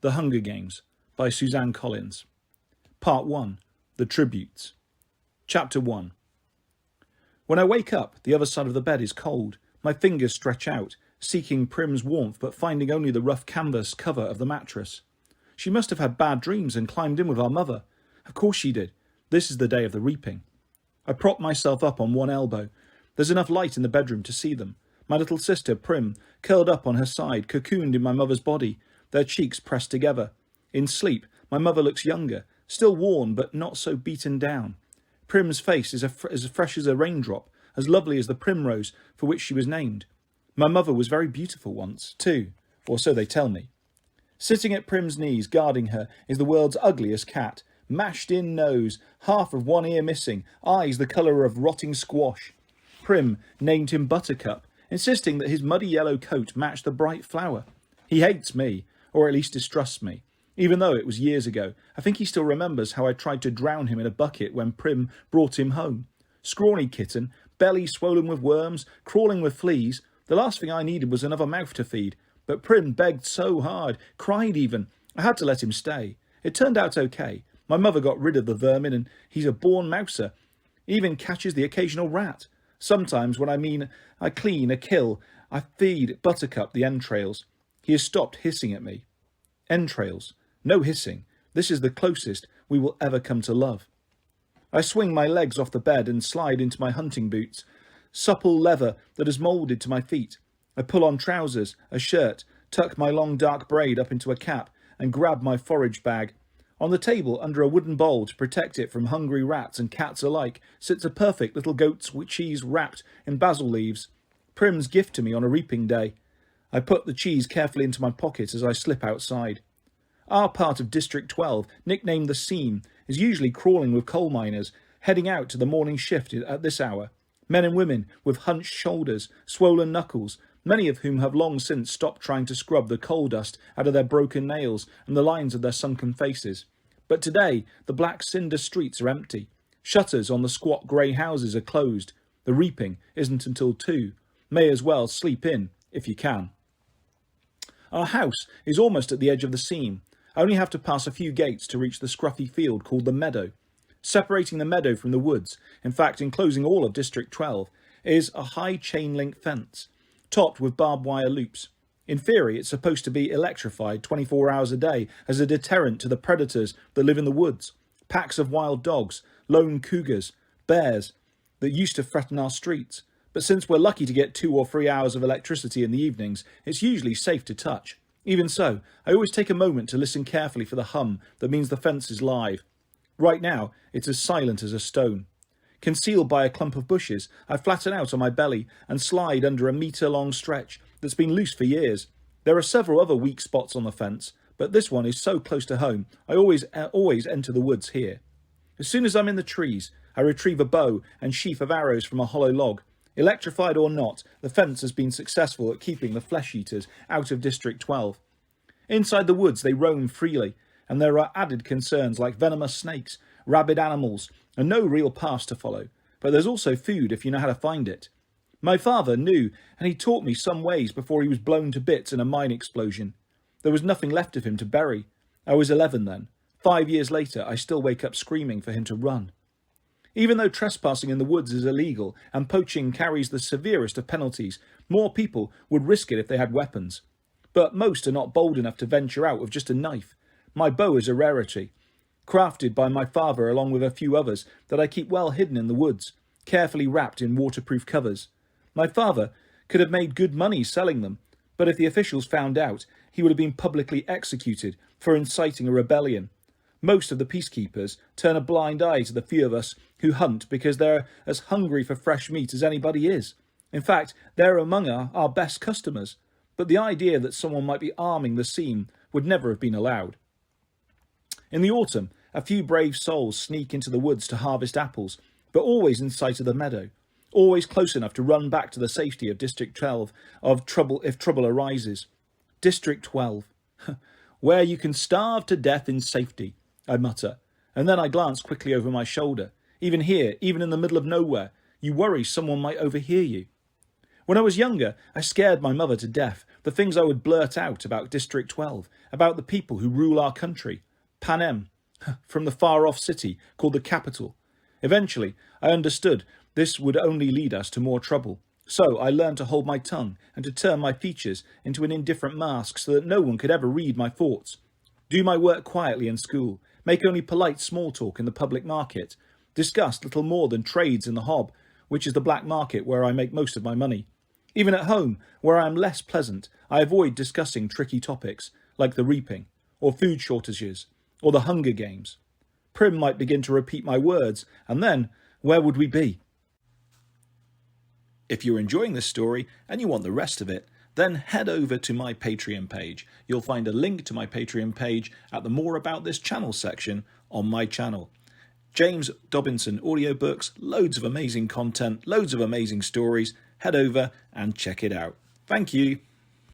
The Hunger Games by Suzanne Collins. Part 1. The Tributes. Chapter 1. When I wake up, the other side of the bed is cold. My fingers stretch out, seeking Prim's warmth but finding only the rough canvas cover of the mattress. She must have had bad dreams and climbed in with our mother. Of course she did. This is the day of the reaping. I prop myself up on one elbow. There's enough light in the bedroom to see them. My little sister, Prim, curled up on her side, cocooned in my mother's body, their cheeks pressed together. In sleep, my mother looks younger, still worn but not so beaten down. Prim's face is as fresh as a raindrop, as lovely as the primrose for which she was named. My mother was very beautiful once, too, or so they tell me. Sitting at Prim's knees, guarding her, is the world's ugliest cat, mashed-in nose, half of one ear missing, eyes the colour of rotting squash. Prim named him Buttercup, insisting that his muddy yellow coat matched the bright flower. He hates me, or at least distrusts me. Even though it was years ago, I think he still remembers how I tried to drown him in a bucket when Prim brought him home. Scrawny kitten, belly swollen with worms, crawling with fleas. The last thing I needed was another mouth to feed. But Prim begged so hard, cried even. I had to let him stay. It turned out okay. My mother got rid of the vermin and he's a born mouser. He even catches the occasional rat. Sometimes when I clean a kill, I feed Buttercup the entrails. He has stopped hissing at me. Entrails. No hissing. This is the closest we will ever come to love. I swing my legs off the bed and slide into my hunting boots, supple leather that is moulded to my feet. I pull on trousers, a shirt, tuck my long dark braid up into a cap, and grab my forage bag. On the table, under a wooden bowl to protect it from hungry rats and cats alike, sits a perfect little goat's cheese wrapped in basil leaves. Prim's gift to me on a reaping day. I put the cheese carefully into my pocket as I slip outside. Our part of District 12, nicknamed the Seam, is usually crawling with coal miners, heading out to the morning shift at this hour. Men and women with hunched shoulders, swollen knuckles, many of whom have long since stopped trying to scrub the coal dust out of their broken nails and the lines of their sunken faces. But today, the black cinder streets are empty. Shutters on the squat grey houses are closed. The reaping isn't until 2. May as well sleep in, if you can. Our house is almost at the edge of the Seam. I only have to pass a few gates to reach the scruffy field called the Meadow. Separating the meadow from the woods, in fact enclosing all of District 12, is a high chain-link fence, topped with barbed wire loops. In theory, it's supposed to be electrified 24 hours a day as a deterrent to the predators that live in the woods. Packs of wild dogs, lone cougars, bears that used to threaten our streets. But since we're lucky to get 2 or 3 hours of electricity in the evenings, it's usually safe to touch. Even so, I always take a moment to listen carefully for the hum that means the fence is live. Right now, it's as silent as a stone. Concealed by a clump of bushes, I flatten out on my belly and slide under a metre-long stretch that's been loose for years. There are several other weak spots on the fence, but this one is so close to home, I always enter the woods here. As soon as I'm in the trees, I retrieve a bow and sheaf of arrows from a hollow log. Electrified or not, the fence has been successful at keeping the flesh-eaters out of District 12. Inside the woods they roam freely, and there are added concerns like venomous snakes, rabid animals, and no real paths to follow. But there's also food if you know how to find it. My father knew, and he taught me some ways before he was blown to bits in a mine explosion. There was nothing left of him to bury. I was 11 then. 5 years later, I still wake up screaming for him to run. Even though trespassing in the woods is illegal and poaching carries the severest of penalties, more people would risk it if they had weapons. But most are not bold enough to venture out with just a knife. My bow is a rarity, crafted by my father along with a few others that I keep well hidden in the woods, carefully wrapped in waterproof covers. My father could have made good money selling them, but if the officials found out, he would have been publicly executed for inciting a rebellion. Most of the peacekeepers turn a blind eye to the few of us who hunt because they're as hungry for fresh meat as anybody is. In fact, they're among our best customers. But the idea that someone might be arming the Seam would never have been allowed. In the autumn, a few brave souls sneak into the woods to harvest apples, but always in sight of the meadow, always close enough to run back to the safety of District 12 if trouble arises. District 12, where you can starve to death in safety, I mutter, and then I glance quickly over my shoulder. Even here, even in the middle of nowhere, you worry someone might overhear you. When I was younger, I scared my mother to death. The things I would blurt out about District 12, about the people who rule our country. Panem, from the far-off city called the capital. Eventually, I understood this would only lead us to more trouble. So I learned to hold my tongue and to turn my features into an indifferent mask so that no one could ever read my thoughts. Do my work quietly in school, make only polite small talk in the public market, discuss little more than trades in the hob, which is the black market where I make most of my money. Even at home, where I am less pleasant, I avoid discussing tricky topics, like the reaping, or food shortages, or the Hunger Games. Prim might begin to repeat my words, and then, where would we be? If you're enjoying this story and you want the rest of it, then head over to my Patreon page. You'll find a link to my Patreon page at the More About This Channel section on my channel. James Dobinson audiobooks, loads of amazing content, loads of amazing stories. Head over and check it out. Thank you.